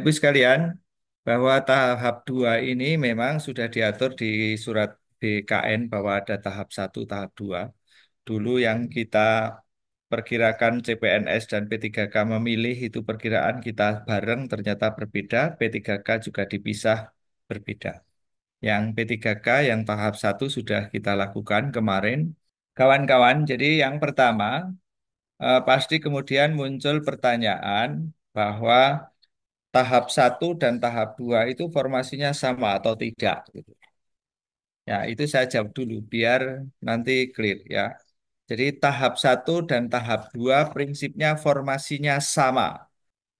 Ibu sekalian, bahwa tahap 2 ini memang sudah diatur di surat BKN bahwa ada tahap 1, tahap 2. Dulu yang kita perkirakan CPNS dan P3K memilih itu perkiraan kita bareng ternyata berbeda, P3K juga dipisah berbeda. Yang P3K yang tahap 1 sudah kita lakukan kemarin. Kawan-kawan, jadi yang pertama pasti kemudian muncul pertanyaan bahwa tahap 1 dan tahap 2 itu formasinya sama atau tidak gitu. Ya, itu saya jawab dulu biar nanti clear ya. Jadi tahap 1 dan tahap 2 prinsipnya formasinya sama.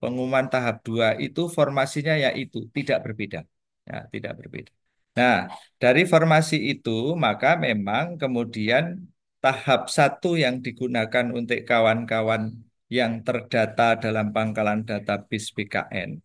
Pengumuman tahap 2 itu formasinya yaitu tidak berbeda. Ya, tidak berbeda. Nah, dari formasi itu maka memang kemudian tahap 1 yang digunakan untuk kawan-kawan yang terdata dalam pangkalan database BKN.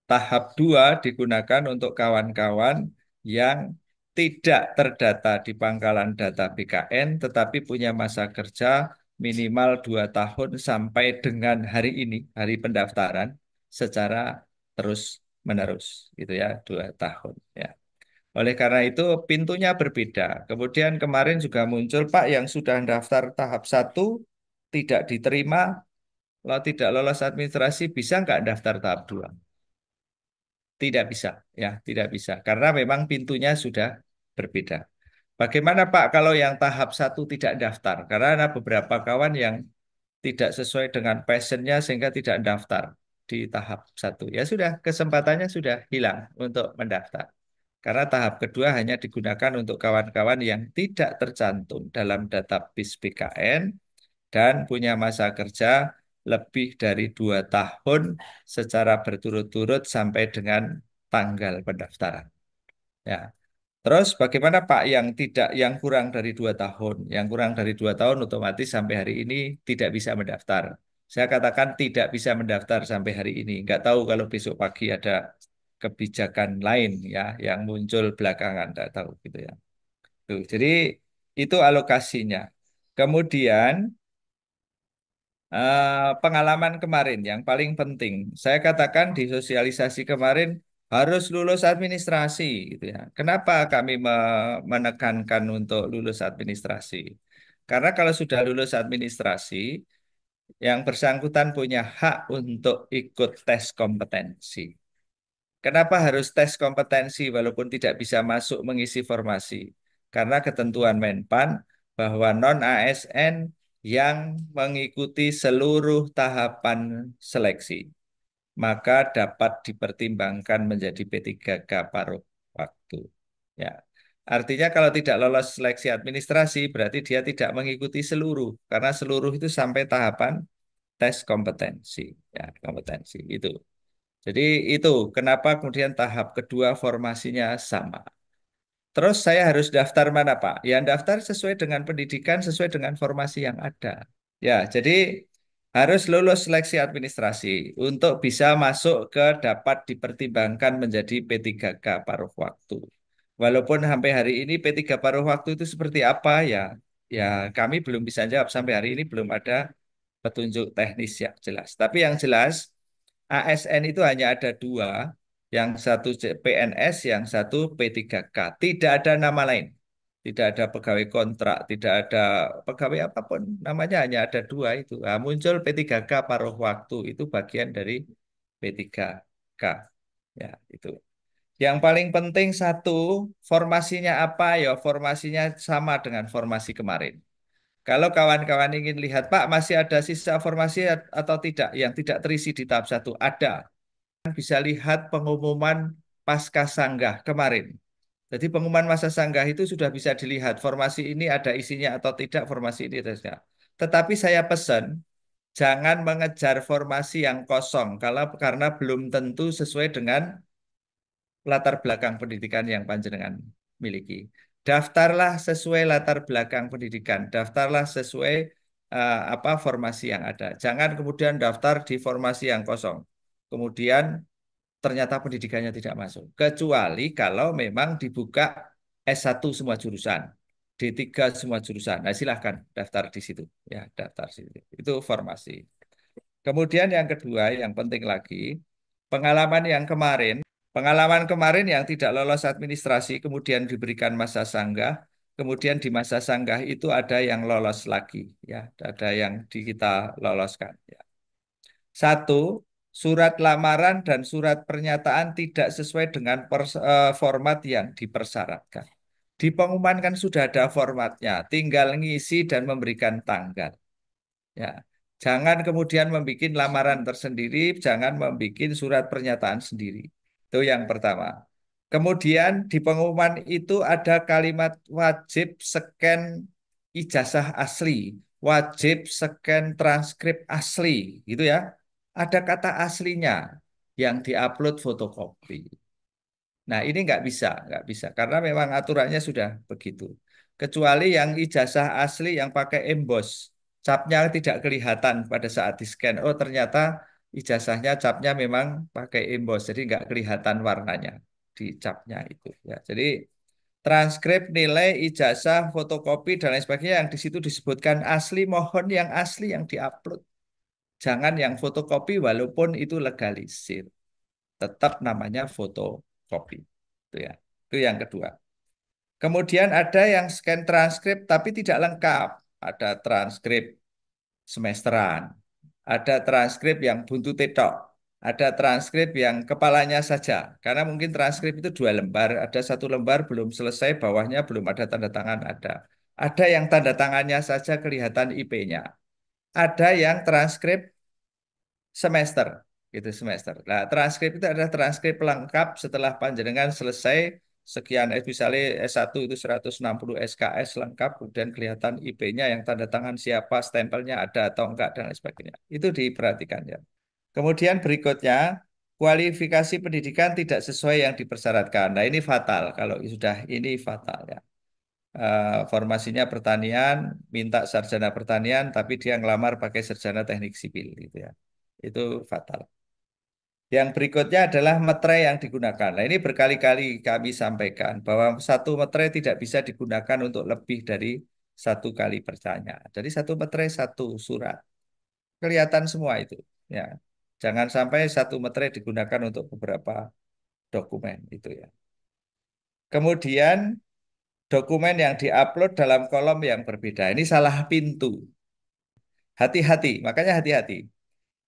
Tahap 2 digunakan untuk kawan-kawan yang tidak terdata di pangkalan data BKN tetapi punya masa kerja minimal 2 tahun sampai dengan hari ini, hari pendaftaran secara terus-menerus gitu ya, 2 tahun ya. Oleh karena itu pintunya berbeda. Kemudian kemarin juga muncul Pak yang sudah daftar tahap 1 tidak diterima, kalau tidak lolos administrasi bisa nggak daftar tahap 2? Tidak bisa, ya, tidak bisa. Karena memang pintunya sudah berbeda. Bagaimana Pak kalau yang tahap 1 tidak daftar? Karena ada beberapa kawan yang tidak sesuai dengan passionnya sehingga tidak daftar di tahap 1. Ya sudah, kesempatannya sudah hilang untuk mendaftar. Karena tahap kedua hanya digunakan untuk kawan-kawan yang tidak tercantum dalam database BKN dan punya masa kerja lebih dari 2 tahun secara berturut-turut sampai dengan tanggal pendaftaran. Ya. Terus bagaimana Pak yang tidak yang kurang dari 2 tahun? Yang kurang dari 2 tahun otomatis sampai hari ini tidak bisa mendaftar. Saya katakan tidak bisa mendaftar sampai hari ini. Nggak tahu kalau besok pagi ada kebijakan lain ya yang muncul belakangan, nggak tahu gitu ya. Tuh, jadi itu alokasinya. Kemudian pengalaman kemarin yang paling penting. Saya katakan di sosialisasi kemarin harus lulus administrasi gitu ya. Kenapa kami menekankan untuk lulus administrasi? Karena kalau sudah lulus administrasi, yang bersangkutan punya hak untuk ikut tes kompetensi. Kenapa harus tes kompetensi walaupun tidak bisa masuk mengisi formasi? Karena ketentuan Menpan bahwa non-ASN yang mengikuti seluruh tahapan seleksi, maka dapat dipertimbangkan menjadi P3K paruh waktu. Ya. Artinya kalau tidak lolos seleksi administrasi berarti dia tidak mengikuti seluruh karena seluruh itu sampai tahapan tes kompetensi. Ya, kompetensi itu. Jadi itu kenapa kemudian tahap kedua formasinya sama. Terus saya harus daftar mana Pak? Yang daftar sesuai dengan pendidikan, sesuai dengan formasi yang ada. Ya, jadi harus lulus seleksi administrasi untuk bisa masuk ke dapat dipertimbangkan menjadi P3K paruh waktu. Walaupun sampai hari ini P3 paruh waktu itu seperti apa ya, ya kami belum bisa jawab sampai hari ini belum ada petunjuk teknis yang jelas. Tapi yang jelas ASN itu hanya ada dua, yang satu PNS, yang satu P3K. Tidak ada nama lain. Tidak ada pegawai kontrak, tidak ada pegawai apapun. Namanya hanya ada dua itu. Nah, muncul P3K paruh waktu, itu bagian dari P3K. Ya, itu. Yang paling penting satu, formasinya apa ya? Formasinya sama dengan formasi kemarin. Kalau kawan-kawan ingin lihat, Pak, masih ada sisa formasi atau tidak yang tidak terisi di tahap 1? Ada. Bisa lihat pengumuman pasca sanggah kemarin. Jadi pengumuman masa sanggah itu sudah bisa dilihat formasi ini ada isinya atau tidak, formasi ini ada isinya. Tetapi saya pesan, jangan mengejar formasi yang kosong kalau karena belum tentu sesuai dengan latar belakang pendidikan yang panjenengan miliki. Daftarlah sesuai latar belakang pendidikan, daftarlah sesuai apa formasi yang ada. Jangan kemudian daftar di formasi yang kosong. Kemudian ternyata pendidikannya tidak masuk. Kecuali kalau memang dibuka S1 semua jurusan, D3 semua jurusan. Nah, silahkan daftar di situ. Ya, daftar di situ. Itu formasi. Kemudian yang kedua, yang penting lagi, Pengalaman yang kemarin, pengalaman kemarin yang tidak lolos administrasi, kemudian diberikan masa sanggah, kemudian di masa sanggah itu ada yang lolos lagi, ya, ada yang di kita loloskan. Ya. Satu, surat lamaran dan surat pernyataan tidak sesuai dengan format yang dipersyaratkan. Di pengumuman kan sudah ada formatnya, tinggal ngisi dan memberikan tanggal. Ya, jangan kemudian membuat lamaran tersendiri, jangan membuat surat pernyataan sendiri. Itu yang pertama. Kemudian di pengumuman itu ada kalimat wajib scan ijazah asli, wajib scan transkrip asli, gitu ya. Ada kata aslinya yang diupload fotokopi. Nah, ini nggak bisa, karena memang aturannya sudah begitu. Kecuali yang ijazah asli yang pakai emboss, capnya tidak kelihatan pada saat di-scan. Oh, ternyata ijazahnya capnya memang pakai emboss, jadi nggak kelihatan warnanya di capnya itu. Ya, jadi transkrip, nilai, ijazah, fotokopi dan lain sebagainya yang di situ disebutkan asli, mohon yang asli yang diupload. Jangan yang fotokopi walaupun itu legalisir, tetap namanya fotokopi. Itu ya. Itu yang kedua. Kemudian ada yang scan transkrip tapi tidak lengkap. Ada transkrip semesteran, ada transkrip yang buntu tetok, ada transkrip yang kepalanya saja. Karena mungkin transkrip itu 2 lembar, ada 1 lembar belum selesai, bawahnya belum ada tanda tangan, ada. Ada yang tanda tangannya saja kelihatan IP-nya. Ada yang transkrip semester, gitu semester. Nah, transkrip itu adalah transkrip lengkap setelah panjenengan selesai sekian, misalnya S1 itu 160 SKS lengkap, kemudian kelihatan IP-nya yang tanda tangan siapa, stempelnya ada atau enggak, dan lain sebagainya. Itu diperhatikan ya. Kemudian berikutnya, kualifikasi pendidikan tidak sesuai yang dipersyaratkan. Nah, ini fatal. Kalau sudah ini fatal ya. Formasinya pertanian, minta sarjana pertanian, tapi dia ngelamar pakai sarjana teknik sipil gitu ya. Itu fatal. Yang berikutnya adalah materai yang digunakan. Nah, ini berkali-kali kami sampaikan bahwa satu materai tidak bisa digunakan untuk lebih dari 1 kali pertanyaan. Jadi satu materai satu surat. Kelihatan semua itu. Ya, jangan sampai satu materai digunakan untuk beberapa dokumen itu ya. Kemudian dokumen yang diupload dalam kolom yang berbeda. Ini salah pintu. Hati-hati, makanya hati-hati.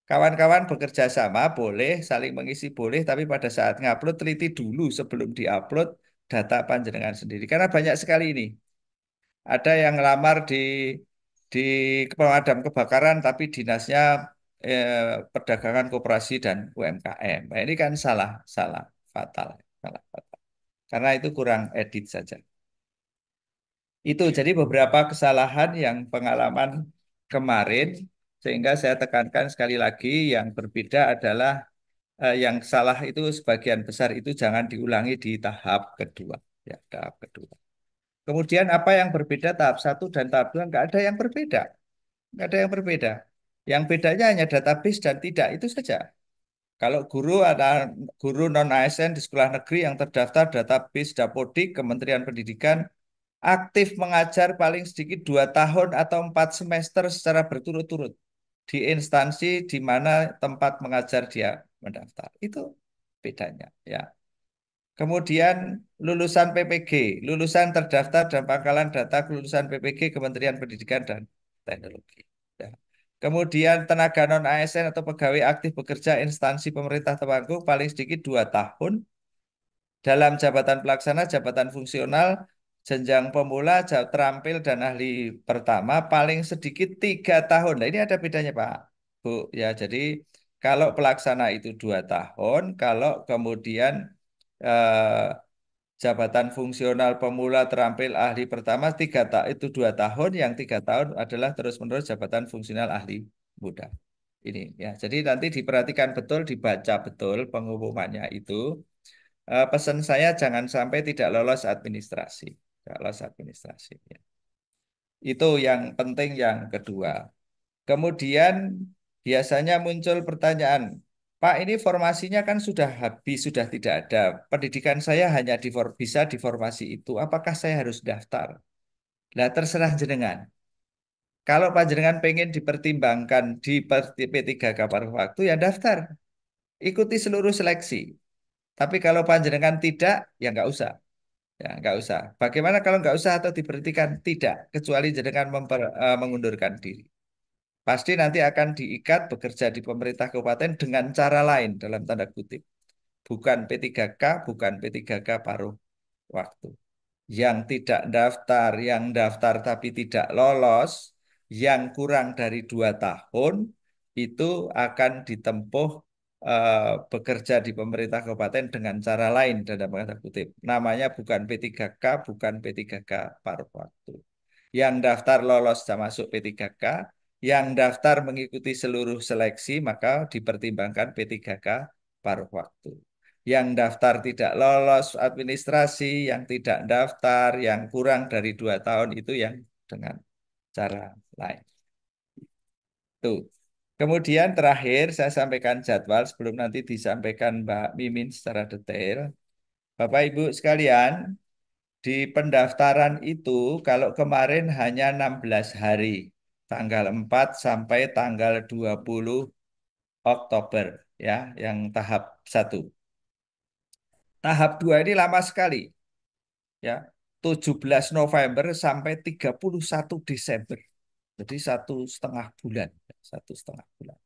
Kawan-kawan bekerja sama boleh, saling mengisi boleh, tapi pada saat ngupload teliti dulu sebelum diupload data panjenengan sendiri. Karena banyak sekali ini. Ada yang ngelamar di pemadam kebakaran, tapi dinasnya perdagangan koperasi dan UMKM. Nah, ini kan salah, salah, fatal, salah, fatal. Karena itu kurang edit saja. Itu jadi beberapa kesalahan yang pengalaman kemarin, sehingga saya tekankan sekali lagi yang berbeda adalah yang salah itu sebagian besar itu jangan diulangi di tahap kedua. Ya, tahap kedua. Kemudian apa yang berbeda tahap 1 dan tahap 2? Nggak ada yang berbeda. Nggak ada yang berbeda. Yang bedanya hanya database dan tidak, itu saja. Kalau guru ada guru non ASN di sekolah negeri yang terdaftar database Dapodik Kementerian Pendidikan, aktif mengajar paling sedikit 2 tahun atau 4 semester secara berturut-turut di instansi di mana tempat mengajar dia mendaftar. Itu bedanya, ya. Kemudian lulusan PPG, lulusan terdaftar dan pangkalan data lulusan PPG Kementerian Pendidikan dan Teknologi. Ya. Kemudian tenaga non ASN atau pegawai aktif bekerja instansi pemerintah Temanggung paling sedikit 2 tahun dalam jabatan pelaksana, jabatan fungsional, jenjang pemula, terampil dan ahli pertama paling sedikit 3 tahun. Nah, ini ada bedanya Pak, Bu. Ya, jadi kalau pelaksana itu 2 tahun, kalau kemudian eh, jabatan fungsional pemula, terampil, ahli pertama itu 2 tahun, yang 3 tahun adalah terus-menerus jabatan fungsional ahli muda. Ini ya, jadi nanti diperhatikan betul, dibaca betul pengumumannya itu. Pesan saya jangan sampai tidak lolos administrasi. Tidak lolos administrasi. Ya. Itu yang penting yang kedua. Kemudian biasanya muncul pertanyaan, Pak, ini formasinya kan sudah habis, sudah tidak ada. Pendidikan saya hanya bisa di formasi itu. Apakah saya harus daftar? Nah, terserah jenengan. Kalau panjenengan pengen dipertimbangkan di P3K paruh waktu, ya daftar. ikuti seluruh seleksi. Tapi kalau panjenengan tidak, ya nggak usah. Ya, nggak usah. Bagaimana kalau nggak usah atau diberhentikan? Tidak, kecuali jenengan mengundurkan diri. Pasti nanti akan diikat bekerja di pemerintah kabupaten dengan cara lain dalam tanda kutip. Bukan P3K, bukan P3K paruh waktu. Yang tidak daftar, yang daftar tapi tidak lolos, yang kurang dari 2 tahun, itu akan ditempuh bekerja di pemerintah kabupaten dengan cara lain dalam tanda kutip. Namanya bukan P3K, bukan P3K paruh waktu. Yang daftar lolos bisa masuk P3K, yang daftar mengikuti seluruh seleksi maka dipertimbangkan P3K paruh waktu. Yang daftar tidak lolos administrasi, yang tidak daftar, yang kurang dari 2 tahun itu yang dengan cara lain. Tuh. Kemudian terakhir saya sampaikan jadwal sebelum nanti disampaikan Mbak Mimin secara detail. Bapak Ibu sekalian, di pendaftaran itu kalau kemarin hanya 16 hari, tanggal 4 sampai tanggal 20 Oktober ya, yang tahap 1. Tahap 2 ini lama sekali ya. 17 November sampai 31 Desember. Jadi 1,5 bulan. 1,5 bulan.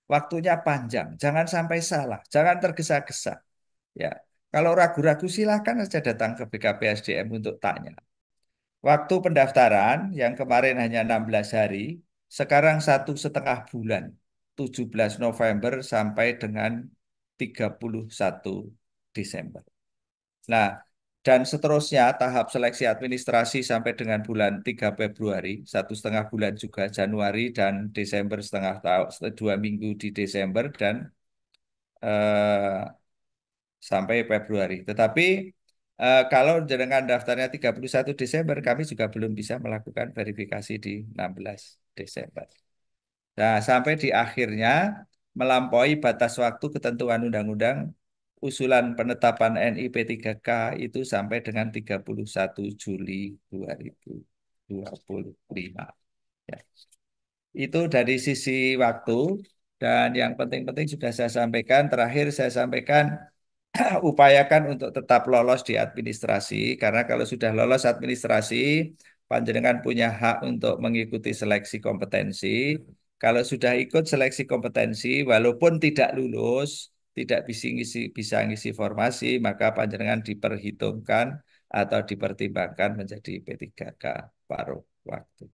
Waktunya panjang. Jangan sampai salah. Jangan tergesa-gesa. Ya. Kalau ragu-ragu silahkan saja datang ke BKPSDM untuk tanya. Waktu pendaftaran yang kemarin hanya 16 hari, sekarang 1,5 bulan. 17 November sampai dengan 31 Desember. Nah, dan seterusnya tahap seleksi administrasi sampai dengan bulan 3 Februari, 1,5 bulan juga Januari dan Desember setengah tahun, 2 minggu di Desember dan eh, sampai Februari. Tetapi kalau jenengan daftarnya 31 Desember, kami juga belum bisa melakukan verifikasi di 16 Desember. Nah, sampai di akhirnya melampaui batas waktu ketentuan undang-undang usulan penetapan NIP 3K itu sampai dengan 31 Juli 2025. Ya. Itu dari sisi waktu dan yang penting-penting sudah saya sampaikan. Terakhir saya sampaikan upayakan untuk tetap lolos di administrasi karena kalau sudah lolos administrasi panjenengan punya hak untuk mengikuti seleksi kompetensi. Kalau sudah ikut seleksi kompetensi walaupun tidak lulus, tidak bisa ngisi formasi, maka panjenengan diperhitungkan atau dipertimbangkan menjadi P3K paruh waktu.